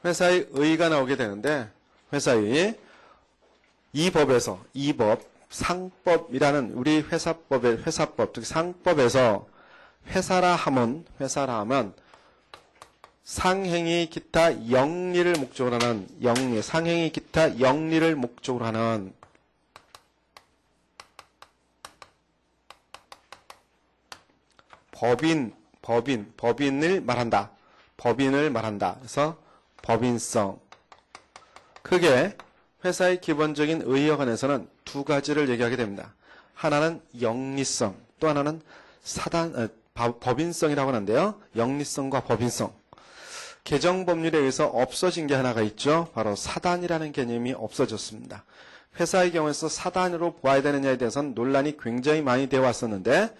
회사의 의가 나오게 되는데 회사의 이 법에서 이 법 상법이라는 우리 회사법의 회사법 즉 상법에서 회사라 하면 상행위 기타 영리를 목적으로 하는 영리 상행위 기타 영리를 목적으로 하는 법인을 말한다. 법인을 말한다. 그래서 법인성. 크게 회사의 기본적인 의역안에서는 두 가지를 얘기하게 됩니다. 하나는 영리성, 또 하나는 법인성이라고 하는데요. 영리성과 법인성. 개정법률에 의해서 없어진 게 하나가 있죠. 바로 사단이라는 개념이 없어졌습니다. 회사의 경우에서 사단으로 보아야 되느냐에 대해서는 논란이 굉장히 많이 되어 왔었는데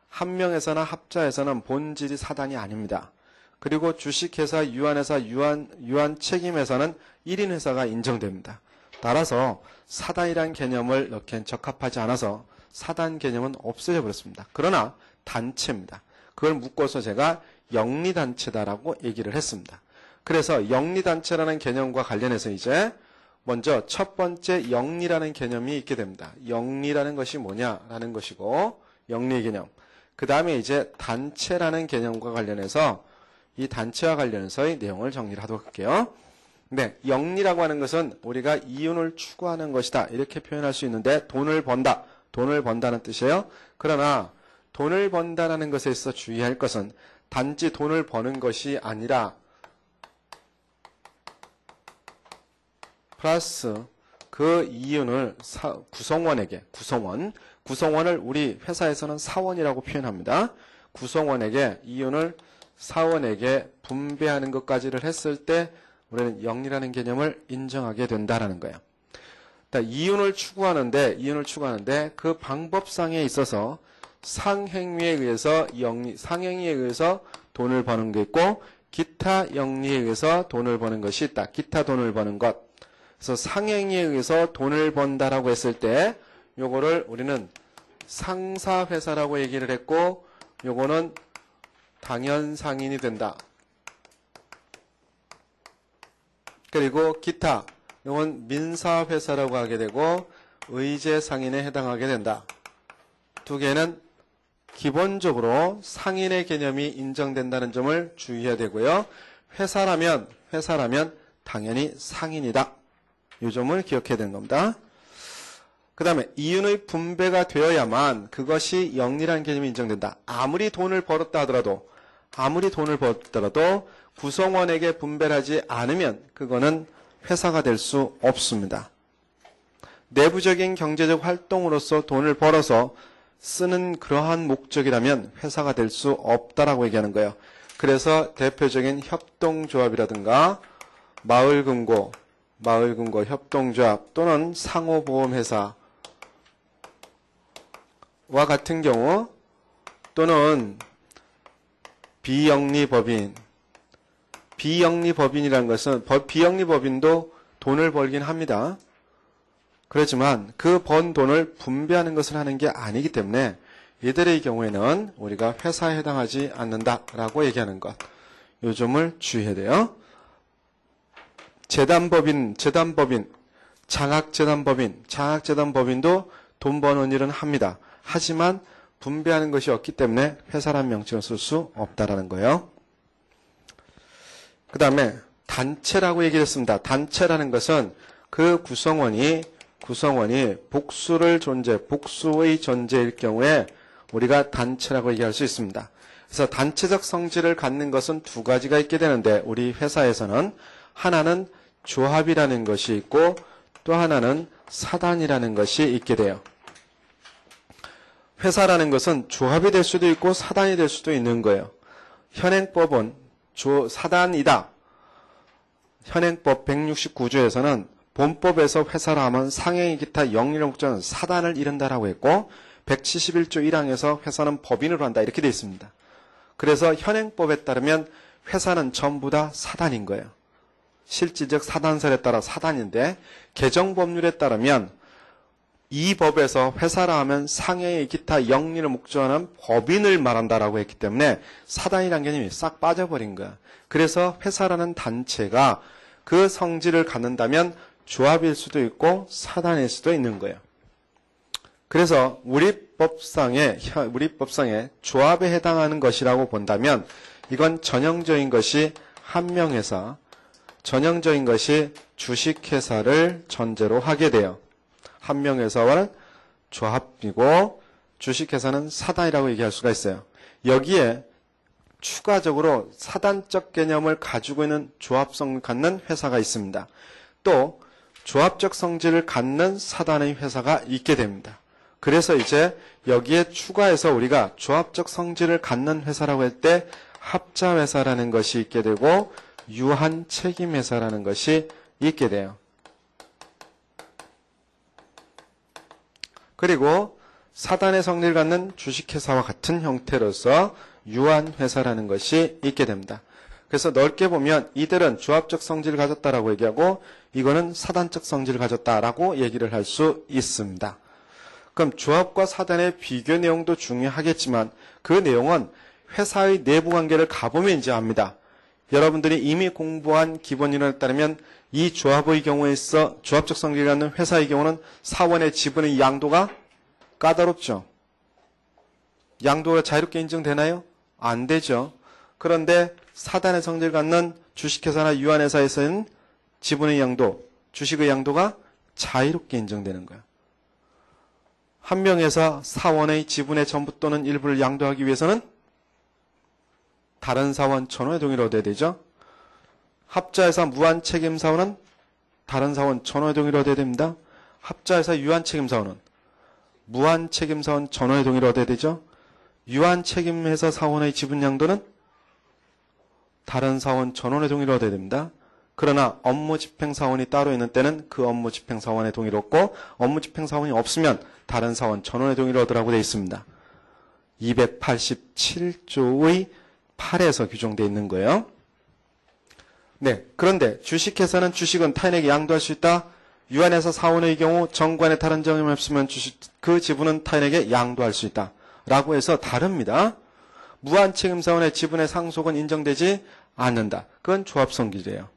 한명에서나 합자에서는 본질이 사단이 아닙니다. 그리고 주식회사, 유한회사, 유한 책임회사는 1인 회사가 인정됩니다. 따라서 사단이란 개념을 넣기엔 적합하지 않아서 사단 개념은 없어져 버렸습니다. 그러나 단체입니다. 그걸 묶어서 제가 영리단체다라고 얘기를 했습니다. 그래서 영리단체라는 개념과 관련해서 이제 먼저 첫 번째 영리라는 개념이 있게 됩니다. 영리라는 것이 뭐냐라는 것이고 영리의 개념. 그 다음에 이제 단체라는 개념과 관련해서 이 단체와 관련해서의 내용을 정리를 하도록 할게요. 네, 영리라고 하는 것은 우리가 이윤을 추구하는 것이다. 이렇게 표현할 수 있는데 돈을 번다. 돈을 번다는 뜻이에요. 그러나 돈을 번다라는 것에 있어 주의할 것은 단지 돈을 버는 것이 아니라 플러스 그 이윤을 구성원을 우리 회사에서는 사원이라고 표현합니다. 구성원에게 이윤을 사원에게 분배하는 것까지를 했을 때 우리는 영리라는 개념을 인정하게 된다라는 거예요. 이윤을 추구하는데 그 방법상에 있어서 상행위에 의해서 상행위에 의해서 돈을 버는 게 있고 기타 영리에 의해서 돈을 버는 것이 있다. 기타 돈을 버는 것. 그래서 상행위에 의해서 돈을 번다라고 했을 때 요거를 우리는 상사회사라고 얘기를 했고 요거는 당연상인이 된다. 그리고 기타 요건 민사회사라고 하게 되고 의제상인에 해당하게 된다. 두 개는 기본적으로 상인의 개념이 인정된다는 점을 주의해야 되고요. 회사라면 당연히 상인이다. 이 점을 기억해야 되는 겁니다. 그 다음에 이윤의 분배가 되어야만 그것이 영리라는 개념이 인정된다. 아무리 돈을 벌었다 하더라도 구성원에게 분배를 하지 않으면 그거는 회사가 될 수 없습니다. 내부적인 경제적 활동으로서 돈을 벌어서 쓰는 그러한 목적이라면 회사가 될 수 없다라고 얘기하는 거예요. 그래서 대표적인 협동조합이라든가 마을금고 협동조합 또는 상호보험회사와 같은 경우 또는 비영리법인이라는 것은 비영리법인도 돈을 벌긴 합니다. 그렇지만 그 번 돈을 분배하는 것을 하는 게 아니기 때문에 이들의 경우에는 우리가 회사에 해당하지 않는다라고 얘기하는 것. 이 점을 주의해야 돼요. 재단법인, 장학재단법인도 돈 버는 일은 합니다. 하지만 분배하는 것이 없기 때문에 회사라는 명칭을 쓸 수 없다라는 거예요. 그 다음에 단체라고 얘기를 했습니다. 단체라는 것은 그 구성원이 복수의 존재일 경우에 우리가 단체라고 얘기할 수 있습니다. 그래서 단체적 성질을 갖는 것은 두 가지가 있게 되는데 우리 회사에서는 하나는 조합이라는 것이 있고 또 하나는 사단이라는 것이 있게 돼요. 회사라는 것은 조합이 될 수도 있고 사단이 될 수도 있는 거예요. 현행법은 사단이다. 현행법 169조에서는 본법에서 회사라 하면 상행위 기타 영리를 목적으로 사단을 이른다라고 했고 171조 1항에서 회사는 법인으로 한다 이렇게 되어 있습니다. 그래서 현행법에 따르면 회사는 전부 다 사단인 거예요. 실질적 사단설에 따라 사단인데 개정법률에 따르면 이 법에서 회사라 하면 상행위 기타 영리를 목적으로 하는 법인을 말한다라고 했기 때문에 사단이라는 개념이 싹 빠져버린 거야. 그래서 회사라는 단체가 그 성질을 갖는다면 조합일 수도 있고 사단일 수도 있는 거예요. 그래서 우리 법상에 조합에 해당하는 것이라고 본다면 이건 전형적인 것이 한명회사, 전형적인 것이 주식회사를 전제로 하게 돼요. 한명회사와는 조합이고 주식회사는 사단이라고 얘기할 수가 있어요. 여기에 추가적으로 사단적 개념을 가지고 있는 조합성을 갖는 회사가 있습니다. 또 조합적 성질을 갖는 사단의 회사가 있게 됩니다. 그래서 이제 여기에 추가해서 우리가 조합적 성질을 갖는 회사라고 할 때 합자회사라는 것이 있게 되고 유한책임회사라는 것이 있게 돼요. 그리고 사단의 성질을 갖는 주식회사와 같은 형태로서 유한회사라는 것이 있게 됩니다. 그래서 넓게 보면 이들은 조합적 성질을 가졌다라고 얘기하고 이거는 사단적 성질을 가졌다라고 얘기를 할 수 있습니다. 그럼 조합과 사단의 비교 내용도 중요하겠지만 그 내용은 회사의 내부 관계를 가보면 이제 압니다. 여러분들이 이미 공부한 기본이론에 따르면 이 조합의 경우에 있어 조합적 성질을 갖는 회사의 경우는 사원의 지분의 양도가 까다롭죠. 양도가 자유롭게 인정되나요? 안 되죠. 그런데 사단의 성질을 갖는 주식회사나 유한회사에서는 지분의 양도, 주식의 양도가 자유롭게 인정되는 거예요. 한명회사 사원의 지분의 전부 또는 일부를 양도하기 위해서는 다른 사원 전원의 동의를 얻어야 되죠. 합자회사 무한책임사원은 다른 사원 전원의 동의를 얻어야 됩니다. 합자회사 유한책임사원은 무한책임사원 전원의 동의를 얻어야 되죠. 유한책임회사 사원의 지분 양도는 다른 사원 전원의 동의를 얻어야 됩니다. 그러나 업무집행사원이 따로 있는 때는 그 업무집행사원의 동의를 얻고 업무집행사원이 없으면 다른 사원 전원의 동의를 얻으라고 되어 있습니다. 287조의 8에서 규정되어 있는 거예요. 네, 그런데 주식회사는 주식은 타인에게 양도할 수 있다. 유한회사 사원의 경우 정관에 다른 점이 없으면 그 지분은 타인에게 양도할 수 있다. 라고 해서 다릅니다. 무한책임사원의 지분의 상속은 인정되지 않는다. 그건 조합성질이에요.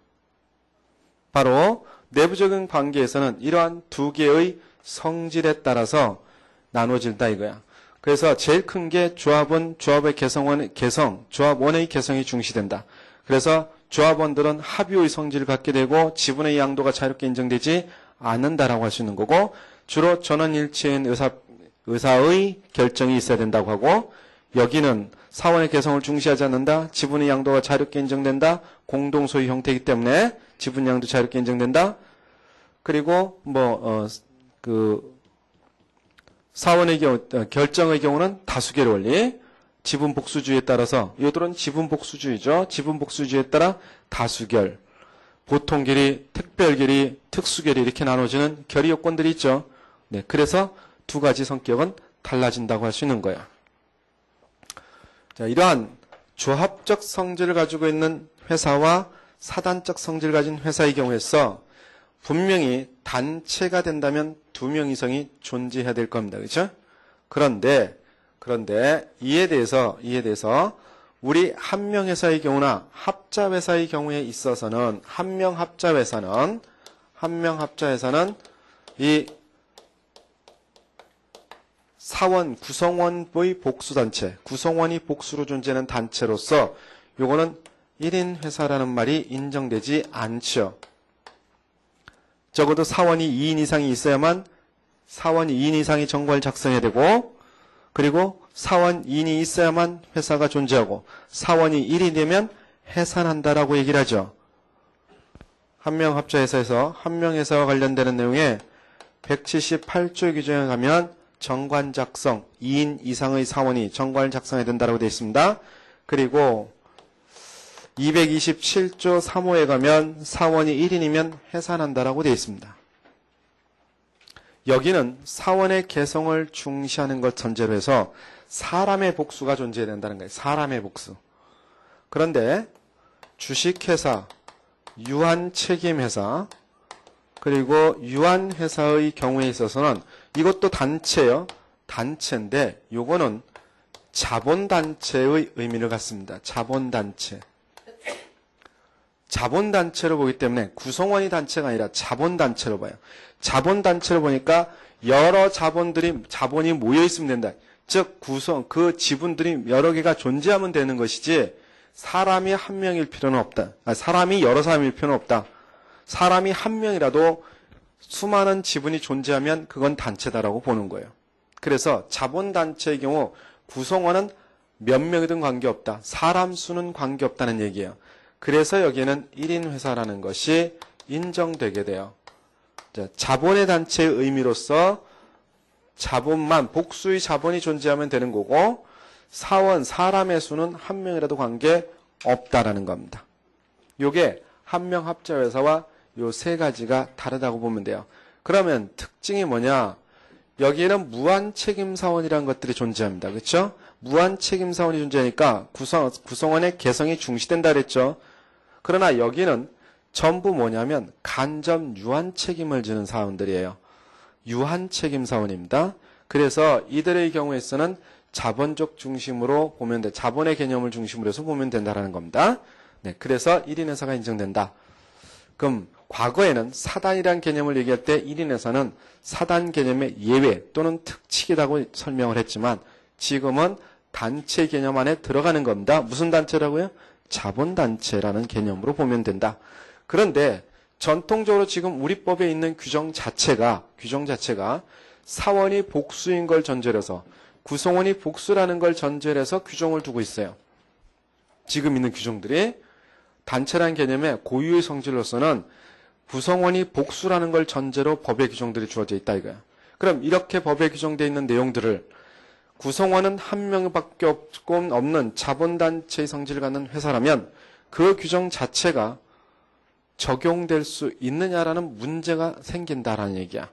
바로 내부적인 관계에서는 이러한 두 개의 성질에 따라서 나눠진다 이거야. 그래서 제일 큰 게 조합의 조합원의 개성이 중시된다. 그래서 조합원들은 합의의 성질을 갖게 되고 지분의 양도가 자유롭게 인정되지 않는다라고 할 수 있는 거고 주로 전원일치인 의사의 결정이 있어야 된다고 하고 여기는 사원의 개성을 중시하지 않는다. 지분의 양도가 자유롭게 인정된다. 공동소유 형태이기 때문에 지분 양도 자유롭게 인정된다. 그리고 사원의 경우 결정의 경우는 다수결 원리, 지분 복수주의에 따라서 이들은 지분 복수주의죠. 지분 복수주의에 따라 다수결, 보통결의, 특별결의, 특수결의 이렇게 나눠지는 결의 요건들이 있죠. 네, 그래서 두 가지 성격은 달라진다고 할 수 있는 거예요. 자, 이러한 조합적 성질을 가지고 있는 회사와 사단적 성질을 가진 회사의 경우에서 분명히 단체가 된다면 두 명 이상이 존재해야 될 겁니다. 그렇죠? 그런데 이에 대해서 우리 한명회사의 경우나 합자회사의 경우에 있어서는 한명합자회사는 이 사원 구성원의 복수단체, 구성원이 복수로 존재하는 단체로서 요거는 1인 회사라는 말이 인정되지 않죠. 적어도 사원이 2인 이상이 있어야만 사원 2인 이상이 정관을 작성해야 되고 그리고 사원 2인이 있어야만 회사가 존재하고 사원이 1이 되면 해산한다라고 얘기를 하죠. 한명합자회사에서 한명회사와 관련되는 내용에 178조 규정에 가면 정관 작성 2인 이상의 사원이 정관을 작성해야 된다고 되어 있습니다. 그리고 227조 3호에 가면 사원이 1인이면 해산한다라고 되어 있습니다. 여기는 사원의 개성을 중시하는 것 전제로 해서 사람의 복수가 존재해야 된다는 거예요. 사람의 복수. 그런데 주식회사, 유한책임회사, 그리고 유한회사의 경우에 있어서는 이것도 단체예요. 단체인데 요거는 자본단체의 의미를 갖습니다. 자본단체. 자본단체로 보기 때문에 구성원이 단체가 아니라 자본단체로 봐요. 자본단체로 보니까 여러 자본이 모여 있으면 된다. 즉 그 지분들이 여러 개가 존재하면 되는 것이지 사람이 한 명일 필요는 없다. 사람이 여러 사람일 필요는 없다. 사람이 한 명이라도 수많은 지분이 존재하면 그건 단체다라고 보는 거예요. 그래서 자본단체의 경우 구성원은 몇 명이든 관계없다. 사람 수는 관계없다는 얘기예요. 그래서 여기에는 1인 회사라는 것이 인정되게 돼요. 자, 자본의 단체의 의미로서 자본만, 복수의 자본이 존재하면 되는 거고 사람의 수는 한 명이라도 관계 없다라는 겁니다. 요게 한명 합자회사와 요 세 가지가 다르다고 보면 돼요. 그러면 특징이 뭐냐? 여기에는 무한책임사원이라는 것들이 존재합니다. 그렇죠? 무한책임사원이 존재하니까 구성원의 개성이 중시된다 그랬죠? 그러나 여기는 전부 뭐냐면 간접 유한책임을 지는 사원들이에요. 유한책임사원입니다. 그래서 이들의 경우에서는 자본적 중심으로 보면 돼. 자본의 개념을 중심으로 해서 보면 된다는 겁니다. 네, 그래서 1인 회사가 인정된다. 그럼 과거에는 사단이라는 개념을 얘기할 때 1인 회사는 사단 개념의 예외 또는 특칙이라고 설명을 했지만 지금은 단체 개념 안에 들어가는 겁니다. 무슨 단체라고요? 자본단체라는 개념으로 보면 된다. 그런데 전통적으로 지금 우리 법에 있는 규정 자체가 사원이 복수인 걸 전제로 해서 구성원이 복수라는 걸 전제로 해서 규정을 두고 있어요. 지금 있는 규정들이 단체라는 개념의 고유의 성질로서는 구성원이 복수라는 걸 전제로 법의 규정들이 주어져 있다 이거야. 그럼 이렇게 법에 규정되어 있는 내용들을 구성원은 한 명밖에 없는 자본단체의 성질을 갖는 회사라면 그 규정 자체가 적용될 수 있느냐라는 문제가 생긴다라는 얘기야.